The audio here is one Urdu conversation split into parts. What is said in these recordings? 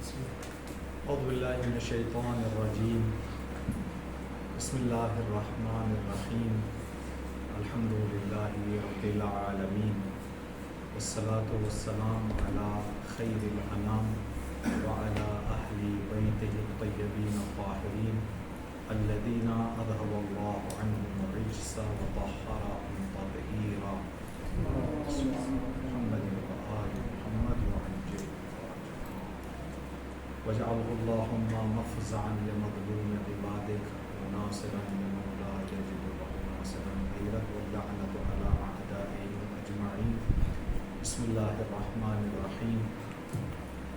أعوذ بالله من الشيطان الرجيم. بسم الله الرحمن الرحيم. الحمد لله رب العالمين، والصلاة والسلام على خير الأنام وعلى أهل بيته الطيبين الطاهرين الذين أذهب الله عنهم الرجس وطهرهم تطهيرا. محمد وآل محمد وعجل وجعله اللهم مفزعا لمظلوم عبادك وناصرا لمن لا يجد له ناصرا غيرك واللعنة على أعدائهم أجمعين. بسم الله الرحمن الرحيم.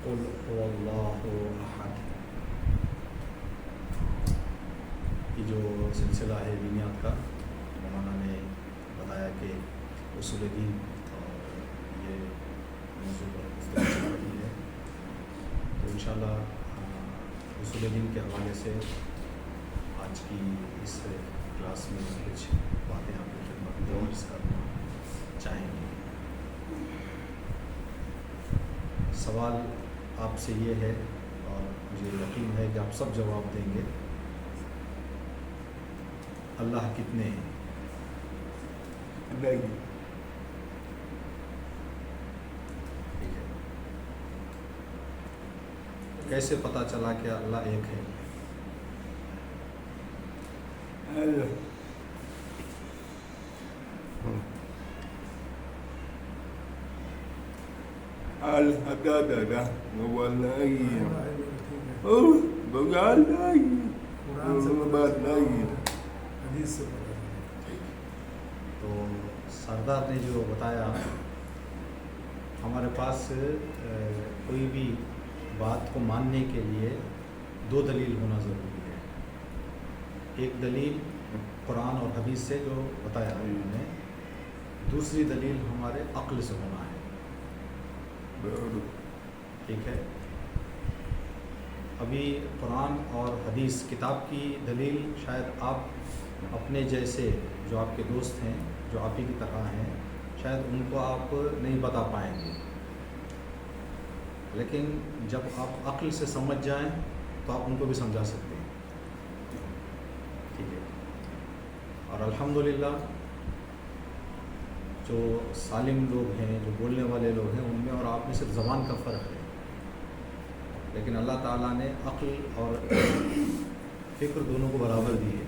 قل هو الله أحد. یہ جو سلسلہ ہے دینیات کا، مولانا نے بتایا کہ اصول دین اور یہ موضوع پر گفتگو چل رہی ہے، تو انشاءاللہ اصول دین کے حوالے سے آج کی اس کلاس میں کچھ باتیں آپ کی خدمت میں عرض کرنا چاہیں گے۔ سوال آپ سے یہ ہے، اور مجھے یقین ہے کہ آپ سب جواب دیں گے، اللہ کتنے ہیں؟ ٹھیک ہے، کیسے پتہ چلا کہ اللہ ایک ہے؟ تو سردار نے جو بتایا، ہمارے پاس کوئی بھی بات کو ماننے کے لیے دو دلیل ہونا ضروری ہے۔ ایک دلیل قرآن اور حدیث سے جو بتایا انہوں نے، دوسری دلیل ہمارے عقل سے ہونا ہے۔ ٹھیک ہے، ابھی قرآن اور حدیث کتاب کی دلیل شاید آپ اپنے جیسے جو آپ کے دوست ہیں، جو آپ ہی کی طرح ہیں، شاید ان کو آپ نہیں بتا پائیں گے، لیکن جب آپ عقل سے سمجھ جائیں تو آپ ان کو بھی سمجھا سکتے ہیں۔ ٹھیک ہے، اور الحمدللہ جو سالم لوگ ہیں، جو بولنے والے لوگ ہیں، ان میں اور آپ میں صرف زبان کا فرق ہے، لیکن اللہ تعالیٰ نے عقل اور فکر دونوں کو برابر دی ہے۔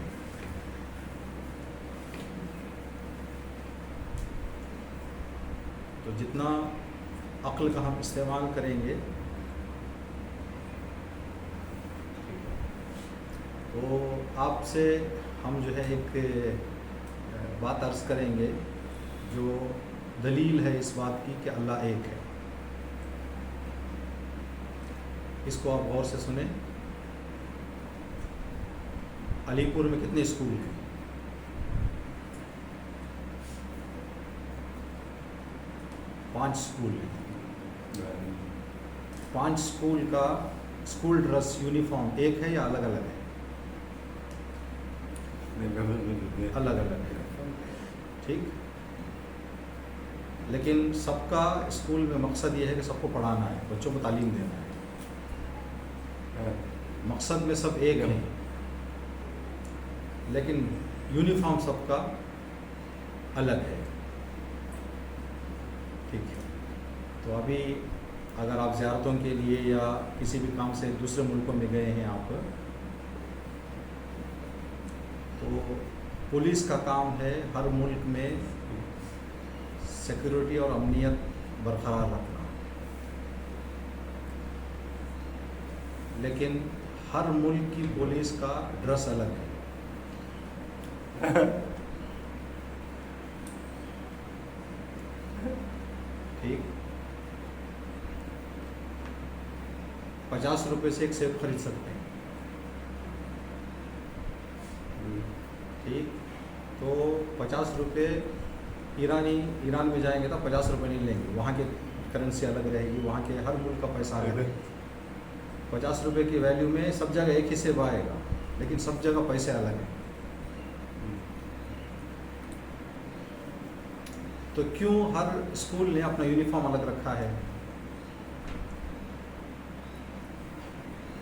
تو جتنا عقل کا ہم استعمال کریں گے، تو آپ سے ہم جو ہے ایک بات عرض کریں گے جو دلیل ہے اس بات کی کہ اللہ ایک ہے۔ اس کو آپ غور سے سنیں۔ علی پور میں کتنے اسکول ہیں؟ 5 اسکول ہیں۔ 5 اسکول کا اسکول ڈریس یونیفارم ایک ہے یا الگ الگ ہے؟ الگ الگ ہے، ٹھیک، لیکن سب کا اسکول میں مقصد یہ ہے کہ سب کو پڑھانا ہے، بچوں کو تعلیم دینا ہے، مقصد میں سب ایک ہیں، لیکن یونیفارم سب کا الگ ہے۔ ٹھیک ہے، تو ابھی اگر آپ زیارتوں کے لیے یا کسی بھی کام سے دوسرے ملکوں میں گئے ہیں آپ، تو پولیس کا کام ہے ہر ملک میں سیکورٹی اور امنیت برقرار رکھنا، لیکن ہر ملک کی پولیس کا ڈریس الگ ہے۔ ٹھیک، 50 روپے سے ایک سیب خرید سکتے ہیں، ٹھیک، تو 50 روپے ایران میں جائیں گے تو 50 روپے نہیں لیں گے، وہاں کی کرنسی الگ رہے گی، وہاں کے ہر ملک کا پیسہ الگ ہے۔ 50 روپے کی ویلیو میں سب جگہ ایک ہی سیب آئے گا، لیکن سب جگہ پیسے الگ ہیں۔ تو کیوں ہر اسکول نے اپنا یونیفارم الگ رکھا ہے؟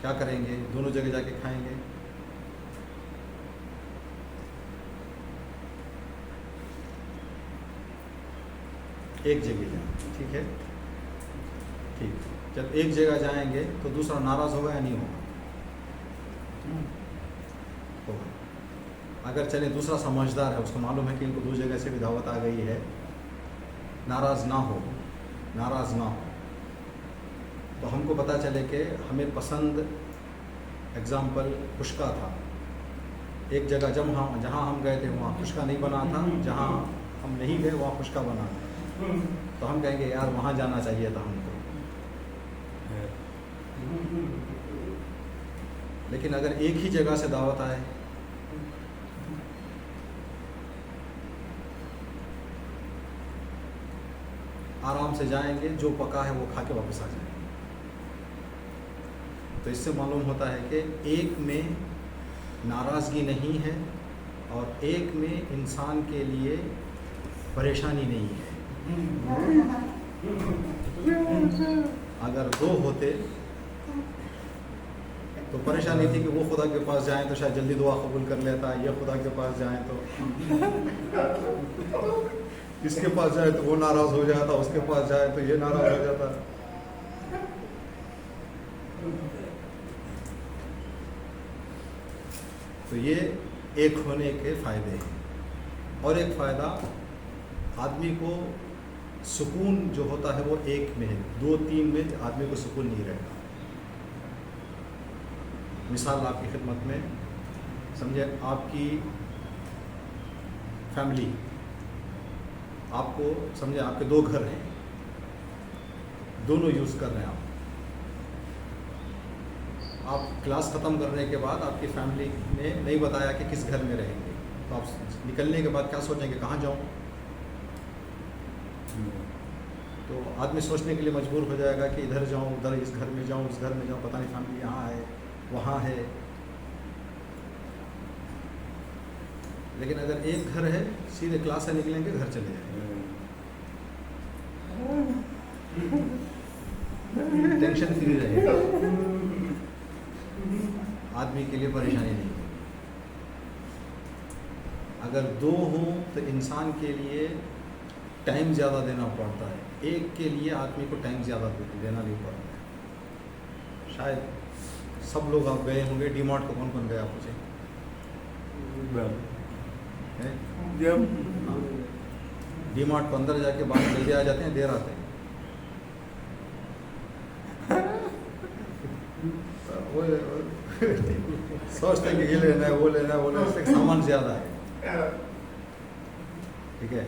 کیا کریں گے؟ دونوں جگہ جا کے کھائیں گے؟ ایک جگہ جائیں، ٹھیک ہے، ٹھیک. جب ایک جگہ جائیں گے تو دوسرا ناراض ہوگا یا نہیں ہوگا؟ ہوگا. اگر چلیں دوسرا سمجھدار ہے، اس کو معلوم ہے کہ ان کو دو جگہ سے بھی دعوت آ گئی ہے، ناراض نہ ہو، ناراض نہ ہو، تو ہم کو پتہ چلے کہ ہمیں پسند اگزامپل خشکا تھا. ایک جگہ جہاں ہم گئے تھے وہاں خشکا نہیں بنا تھا، جہاں ہم نہیں گئے وہاں خشکا بنا تھا، تو ہم کہیں گے یار وہاں جانا چاہیے تھا ہم کو. لیکن اگر ایک ہی جگہ سے دعوت آئے، آرام سے جائیں گے، جو پکا ہے وہ کھا کے واپس آ جائیں گے. تو اس سے معلوم ہوتا ہے کہ ایک میں ناراضگی نہیں ہے اور ایک میں انسان کے لیے پریشانی نہیں ہے. اگر دو ہوتے تو پریشانی تھی کہ وہ خدا کے پاس جائیں تو شاید جلدی دعا قبول کر لیتا، یہ خدا کے پاس جائیں تو اس کے پاس جائے تو وہ ناراض ہو جاتا، اس کے پاس جائے تو یہ ناراض ہو جاتا. تو یہ ایک ہونے کے فائدے ہیں. اور ایک فائدہ، آدمی کو سکون جو ہوتا ہے وہ ایک میں ہے، دو تین میں آدمی کو سکون نہیں رہتا. مثال آپ کی خدمت میں، سمجھے آپ کی فیملی، آپ کو سمجھے آپ کے دو گھر ہیں، دونوں یوز کر رہے ہیں. آپ کلاس ختم کرنے کے بعد آپ کی فیملی نے نہیں بتایا کہ کس گھر میں رہیں گے، تو آپ نکلنے کے بعد کیا سوچیں گے؟ کہاں جاؤں؟ تو آدمی سوچنے کے لیے مجبور ہو جائے گا کہ ادھر جاؤں، ادھر اس گھر میں جاؤں، اس گھر میں جاؤں، پتہ نہیں فیملی یہاں ہے وہاں ہے. لیکن اگر ایک گھر ہے، سیدھے کلاس سے نکلیں گے گھر چلے جائیں گے، ٹینشن فری رہے گا، آدمی کے لیے پریشانی نہیں ہوگی. اگر دو ہوں تو انسان کے لیے ٹائم زیادہ دینا پڑتا ہے، ایک کے لیے آدمی کو ٹائم زیادہ دینا نہیں پڑتا ہے. شاید سب لوگ آپ گئے ہوں گے، ڈی مارٹ کو کون کون گیا پوچھیں؟ ڈی مارٹ کو اندر جا کے باہر جلدی آ جاتے ہیں، دیر آتے ہیں. سوچتے ہیں کہ یہ لینا ہے وہ لینا ہے وہ لینا ہے، سامان زیادہ ہے. ٹھیک ہے،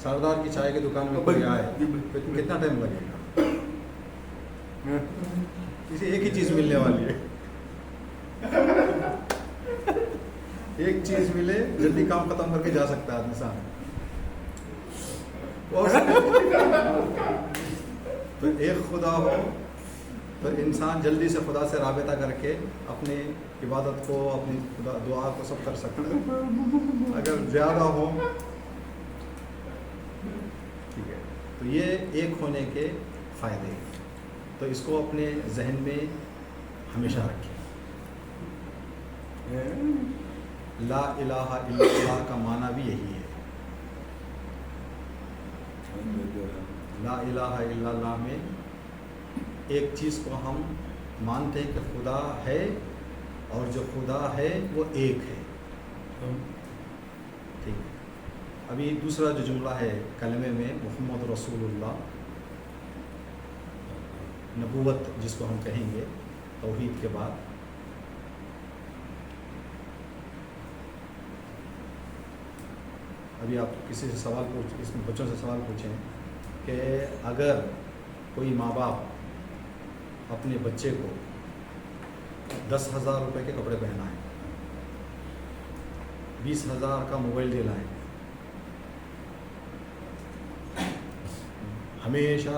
سردار کی چائے کی دکان میں کوئی آئے، کتنا ٹائم لگے گا؟ کسی ایک ہی چیز ملنے والی ہے، ایک چیز ملے، جلدی کام ختم کر کے جا سکتا ہے انسان. تو ایک خدا ہو تو انسان جلدی سے خدا سے رابطہ کر کے اپنی عبادت کو، اپنی دعا کو سب کر سکتا ہے. اگر زیادہ ہو، ٹھیک ہے، تو یہ ایک ہونے کے فائدے ہیں. تو اس کو اپنے ذہن میں ہمیشہ رکھیں. لا الہ الا اللہ کا معنی بھی یہی ہے. لا الہ الا اللہ میں ایک چیز کو ہم مانتے ہیں کہ خدا ہے، اور جو خدا ہے وہ ایک ہے. ٹھیک ہے. ابھی دوسرا جو جملہ ہے کلمے میں، محمد رسول اللہ، نبوت جس کو ہم کہیں گے توحید کے بعد. ابھی آپ کسی سے سوال اس میں بچوں سے سوال پوچھیں کہ اگر کوئی ماں باپ اپنے بچے کو 10,000 روپے کے کپڑے پہنائیں، 20,000 کا موبائل دلائیں، ہمیشہ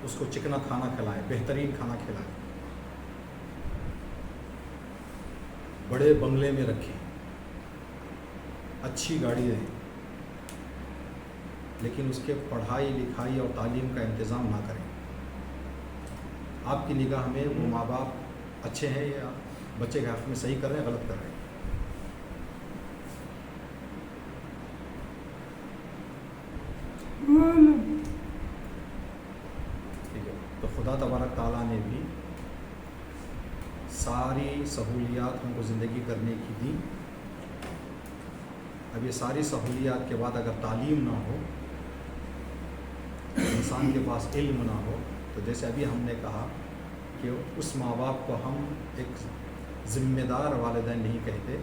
اس کو چکنا کھانا کھلائیں، بہترین کھانا کھلائیں، بڑے بنگلے میں رکھیں، اچھی گاڑی دیں، لیکن اس کے پڑھائی لکھائی اور تعلیم کا انتظام نہ کریں، آپ کی نگاہ میں وہ ماں باپ اچھے ہیں یا بچے کے حق میں صحیح کر رہے ہیں غلط کر رہے ہیں؟ ٹھیک ہے، تو خدا تبارک تعالیٰ نے بھی ساری سہولیات ہم کو زندگی کرنے کی دی. اب یہ ساری سہولیات کے بعد اگر تعلیم نہ ہو، انسان کے پاس علم نہ ہو، تو جیسے ابھی ہم نے کہا کہ اس ماں باپ کو ہم ایک ذمہ دار والدین نہیں کہتے.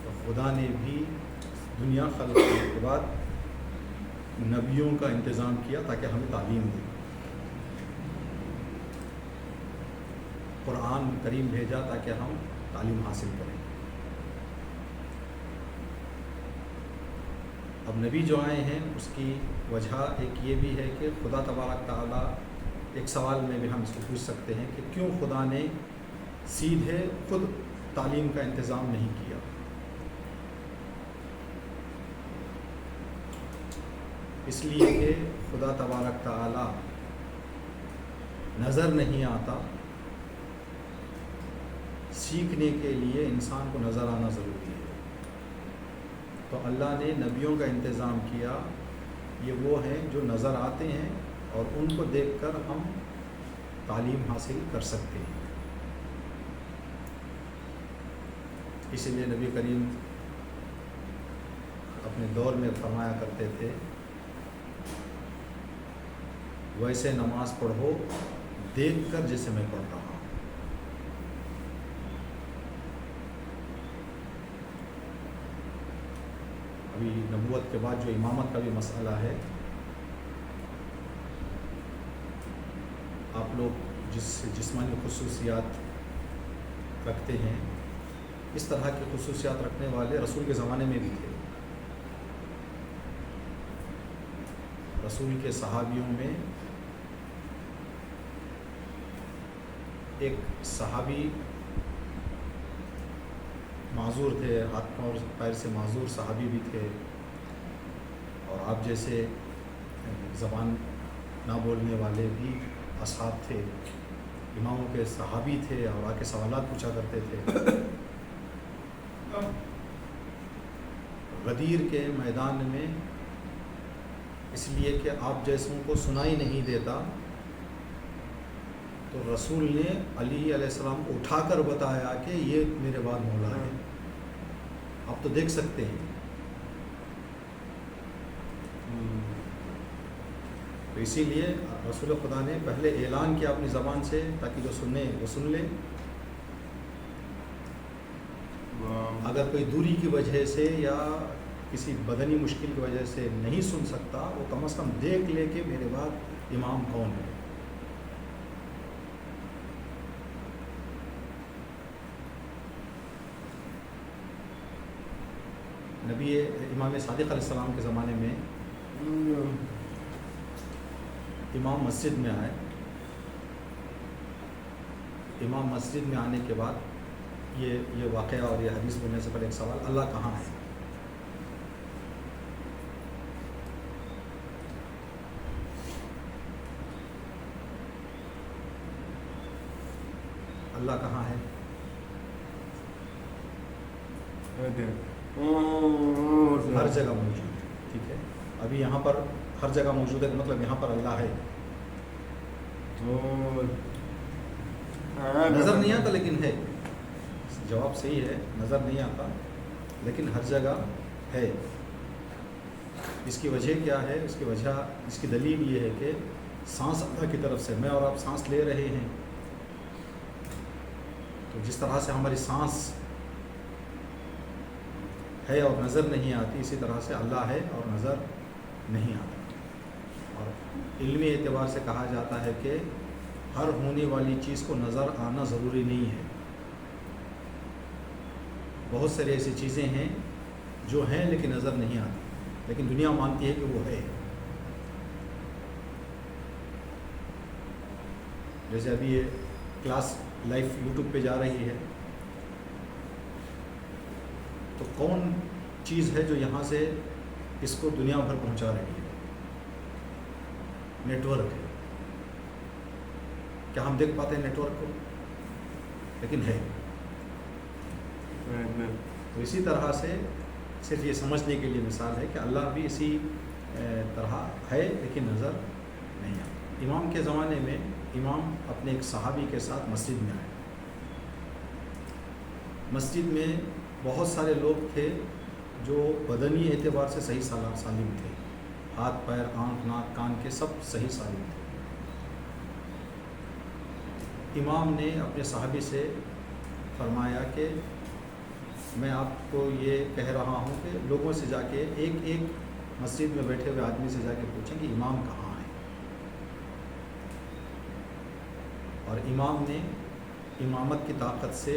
تو خدا نے بھی دنیا خلق کرنے کے بعد نبیوں کا انتظام کیا تاکہ ہمیں تعلیم دے. قرآن کریم بھیجا تاکہ ہم تعلیم حاصل کریں. اب نبی جو آئے ہیں اس کی وجہ ایک یہ بھی ہے کہ خدا تبارک تعالیٰ، ایک سوال میں بھی ہم اس کو پوچھ سکتے ہیں کہ کیوں خدا نے سیدھے خود تعلیم کا انتظام نہیں کیا؟ اس لیے کہ خدا تبارک تعالیٰ نظر نہیں آتا. سیکھنے کے لیے انسان کو نظر آنا ضروری ہے. تو اللہ نے نبیوں کا انتظام کیا. یہ وہ ہیں جو نظر آتے ہیں اور ان کو دیکھ کر ہم تعلیم حاصل کر سکتے ہیں. اسی لیے نبی کریم اپنے دور میں فرمایا کرتے تھے، ویسے نماز پڑھو دیکھ کر جیسے میں پڑھ رہا ہوں. ابھی نبوت کے بعد جو امامت کا بھی مسئلہ ہے، آپ لوگ جس جسمانی خصوصیات رکھتے ہیں، اس طرح کی خصوصیات رکھنے والے رسول کے زمانے میں بھی تھے. رسول کے صحابیوں میں ایک صحابی معذور تھے، ہاتھ اور پیر سے معذور صحابی بھی تھے، اور آپ جیسے زبان نہ بولنے والے بھی اصحاب تھے. اماموں کے صحابی تھے اور آ کے سوالات پوچھا کرتے تھے. غدیر کے میدان میں اس لیے کہ آپ جیسوں کو سنائی نہیں دیتا، تو رسول نے علی علیہ السلام کو اٹھا کر بتایا کہ یہ میرے بعد مولا ہے، آپ تو دیکھ سکتے ہیں. تو اسی لیے رسول خدا نے پہلے اعلان کیا اپنی زبان سے تاکہ جو سنیں وہ سن لیں. اگر کوئی دوری کی وجہ سے یا کسی بدنی مشکل کی وجہ سے نہیں سن سکتا، وہ کم از کم دیکھ لے کہ میرے بعد امام کون ہے. نبی امام صادق علیہ السلام کے زمانے میں امام مسجد میں آئے. امام مسجد میں آنے کے بعد یہ واقعہ اور یہ حدیث بننے سے پہلے ایک سوال، اللہ کہاں ہے؟ اللہ کہاں ہے؟ ہر جگہ موجود ہے. ٹھیک ہے، ابھی یہاں پر ہر جگہ موجود ہے، مطلب یہاں پر اللہ ہے. نظر نہیں آتا لیکن ہے. جواب صحیح ہے، نظر نہیں آتا لیکن ہر جگہ ہے. اس کی وجہ کیا ہے؟ اس کی وجہ، اس کی دلیل یہ ہے کہ سانس اللہ کی طرف سے، میں اور آپ سانس لے رہے ہیں، تو جس طرح سے ہماری سانس ہے اور نظر نہیں آتی، اسی طرح سے اللہ ہے اور نظر نہیں آتا. اور علمی اعتبار سے کہا جاتا ہے کہ ہر ہونے والی چیز کو نظر آنا ضروری نہیں ہے. بہت ساری ایسی چیزیں ہیں جو ہیں لیکن نظر نہیں آتی، لیکن دنیا مانتی ہے کہ وہ ہے. جیسے ابھی یہ کلاس لائف یوٹیوب پہ جا رہی ہے، تو کون چیز ہے جو یہاں سے اس کو دنیا بھر پہنچا رہی ہے؟ نیٹ ورک ہے. کیا ہم دیکھ پاتے ہیں نیٹ ورک کو؟ لیکن ہے. تو اسی طرح سے صرف یہ سمجھنے کے لیے مثال ہے کہ اللہ بھی اسی طرح ہے لیکن نظر نہیں آتا. امام کے زمانے میں امام اپنے ایک صحابی کے ساتھ مسجد میں آئے. مسجد میں بہت سارے لوگ تھے جو بدنی اعتبار سے صحیح سالم تھے. ہاتھ پیر آنکھ ناک کان کے سب صحیح سالم تھے. امام نے اپنے صحابی سے فرمایا کہ میں آپ کو یہ کہہ رہا ہوں کہ لوگوں سے جا کے ایک ایک مسجد میں بیٹھے ہوئے آدمی سے جا کے پوچھیں کہ امام کہاں ہے. اور امام نے امامت کی طاقت سے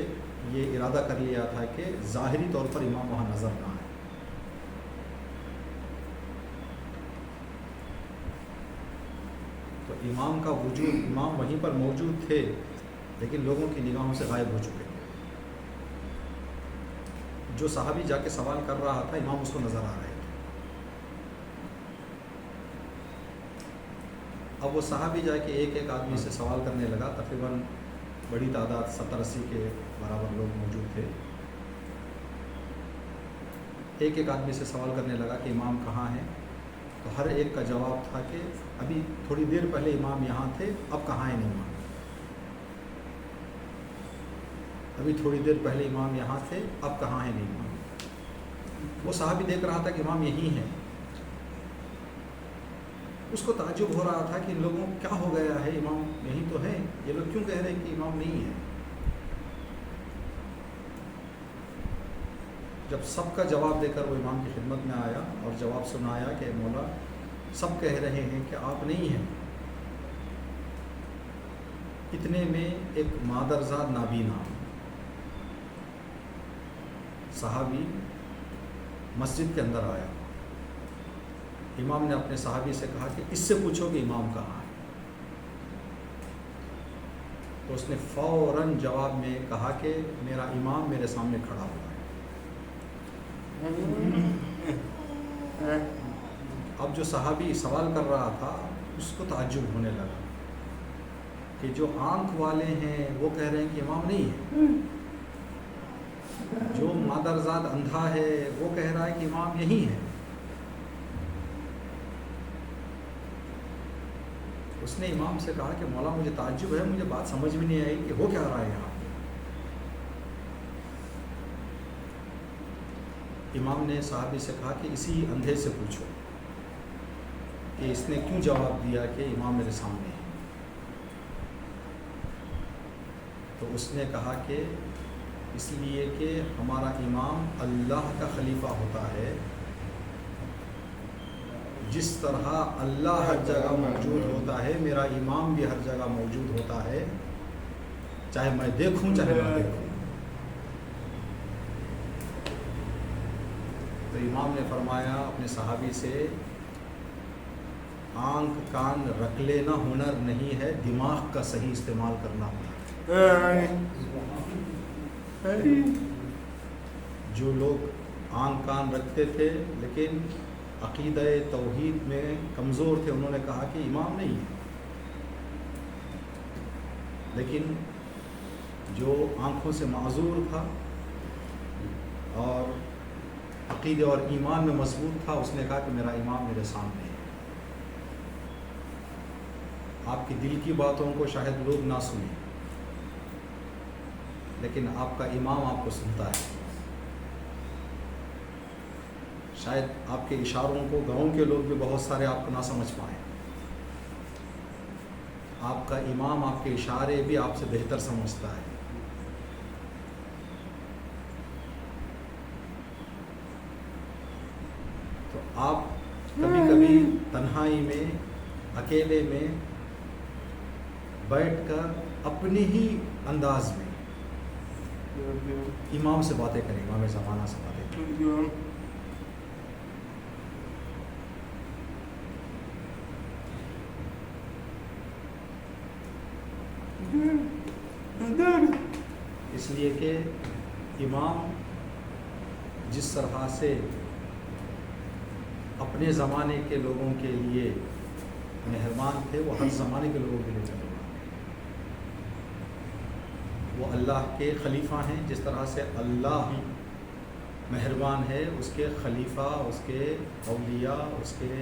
یہ ارادہ کر لیا تھا کہ ظاہری طور پر امام وہاں نظر نہ آئے. تو امام کا وجود، امام وہیں پر موجود تھے لیکن لوگوں کی نگاہوں سے غائب ہو چکے. جو صحابی جا کے سوال کر رہا تھا امام اس کو نظر آ رہے تھے. اب وہ صحابی جا کے ایک ایک آدمی سے سوال کرنے لگا. تقریباً بڑی تعداد 70-80 کے برابر لوگ موجود تھے. ایک ایک آدمی سے سوال کرنے لگا کہ امام کہاں ہے. تو ہر ایک کا جواب تھا کہ ابھی تھوڑی دیر پہلے امام یہاں تھے، اب کہاں ہے امام. ابھی تھوڑی دیر پہلے امام یہاں تھے، اب کہاں ہے امام. وہ صحابی دیکھ رہا تھا کہ امام یہی ہیں. اس کو تعجب ہو رہا تھا کہ ان لوگوں کو کیا ہو گیا ہے، امام یہی تو ہے، یہ لوگ کیوں کہہ رہے ہیں کہ امام نہیں ہے. جب سب کا جواب دے کر وہ امام کی خدمت میں آیا اور جواب سنایا کہ مولا سب کہہ رہے ہیں کہ آپ نہیں ہیں. اتنے میں ایک مادرزاد نابینا صحابی مسجد کے اندر آیا. امام نے اپنے صحابی سے کہا کہ اس سے پوچھو کہ امام کہاں ہے. تو اس نے فوراً جواب میں کہا کہ میرا امام میرے سامنے کھڑا ہوا ہے. اب جو صحابی سوال کر رہا تھا اس کو تعجب ہونے لگا کہ جو آنکھ والے ہیں وہ کہہ رہے ہیں کہ امام نہیں ہے، جو مادرزاد اندھا ہے وہ کہہ رہا ہے کہ امام یہی ہے. اس نے امام سے کہا کہ مولا مجھے تعجب ہے، مجھے بات سمجھ میں نہیں آئی کہ ہو کیا رہا ہے یہاں. امام نے صحابی سے کہا کہ اسی اندھے سے پوچھو کہ اس نے کیوں جواب دیا کہ امام میرے سامنے ہے. تو اس نے کہا کہ اس لیے کہ ہمارا امام اللہ کا خلیفہ ہوتا ہے. جس طرح اللہ ہر جگہ موجود ہوتا ہے میرا امام بھی ہر جگہ موجود ہوتا ہے، چاہے میں دیکھوں چاہے نہ دیکھوں. تو امام نے فرمایا اپنے صحابی سے آنکھ کان رکھ لینا ہنر نہیں ہے، دماغ کا صحیح استعمال کرنا ہنر ہے. جو لوگ آنکھ کان رکھتے تھے لیکن عقیدہ توحید میں کمزور تھے انہوں نے کہا کہ امام نہیں ہے. لیکن جو آنکھوں سے معذور تھا اور عقیدے اور ایمان میں مضبوط تھا اس نے کہا کہ میرا امام میرے سامنے ہے. آپ کی دل کی باتوں کو شاید لوگ نہ سنیں لیکن آپ کا امام آپ کو سنتا ہے. شاید آپ کے اشاروں کو گاؤں کے لوگ بھی بہت سارے آپ کو نہ سمجھ پائیں. آپ کا امام آپ کے اشارے بھی آپ سے بہتر سمجھتا ہے. تو آپ کبھی کبھی تنہائی میں اکیلے میں بیٹھ کر اپنے ہی انداز میں امام سے باتیں کریں، امام زمانہ سے باتیں کریں. اس لیے کہ امام جس طرح سے اپنے زمانے کے لوگوں کے لیے مہربان تھے وہ ہر زمانے کے لوگوں کے لیے مہربان ہیں. وہ اللہ کے خلیفہ ہیں. جس طرح سے اللہ مہربان ہے اس کے خلیفہ، اس کے اولیاء، اس کے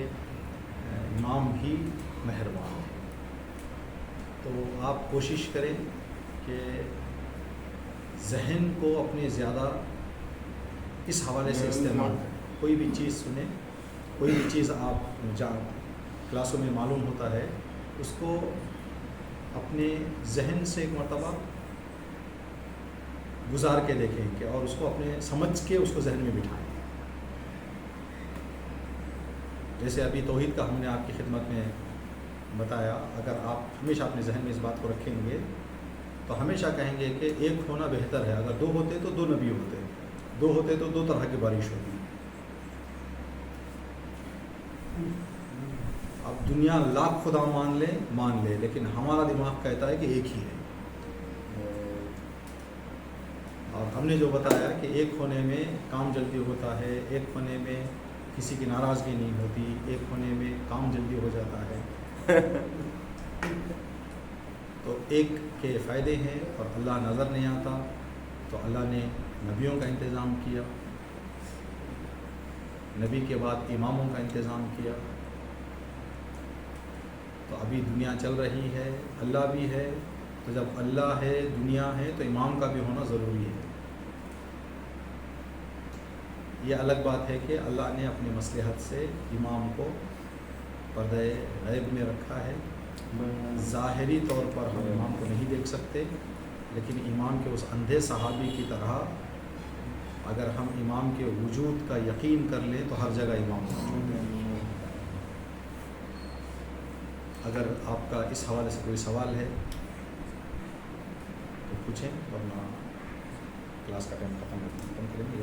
امام بھی مہربان ہیں. تو آپ کوشش کریں کہ ذہن کو اپنے زیادہ اس حوالے سے استعمال کریں. کوئی بھی چیز سنیں، کوئی بھی چیز آپ کلاسوں میں معلوم ہوتا ہے، اس کو اپنے ذہن سے ایک مرتبہ گزار کے دیکھیں کہ اور اس کو اپنے سمجھ کے اس کو ذہن میں بٹھائیں. جیسے ابھی توحید کا ہم نے آپ کی خدمت میں بتایا، اگر آپ ہمیشہ اپنے ذہن میں اس بات کو رکھیں گے تو ہمیشہ کہیں گے کہ ایک ہونا بہتر ہے. اگر دو ہوتے تو دو نبی ہوتے، دو ہوتے تو دو طرح کی بارش ہوتی. اب دنیا لاکھ خدا مان لے لیکن ہمارا دماغ کہتا ہے کہ ایک ہی ہے. اور ہم نے جو بتایا کہ ایک ہونے میں کام جلدی ہوتا ہے، ایک ہونے میں کسی کی ناراضگی نہیں ہوتی، ایک ہونے میں کام جلدی ہو جاتا ہے. تو ایک کے فائدے ہیں. اور اللہ نظر نہیں آتا تو اللہ نے نبیوں کا انتظام کیا، نبی کے بعد اماموں کا انتظام کیا. تو ابھی دنیا چل رہی ہے، اللہ بھی ہے. تو جب اللہ ہے، دنیا ہے، تو امام کا بھی ہونا ضروری ہے. یہ الگ بات ہے کہ اللہ نے اپنی مصلحت سے امام کو پردہ غیب میں رکھا ہے. ظاہری طور پر ہم امام کو نہیں دیکھ سکتے، لیکن امام کے اس اندھے صحابی کی طرح اگر ہم امام کے وجود کا یقین کر لیں تو ہر جگہ امام موجود ہے. اگر آپ کا اس حوالے سے کوئی سوال ہے تو پوچھیں، ورنہ کلاس کا ٹائم ختم کریں گے.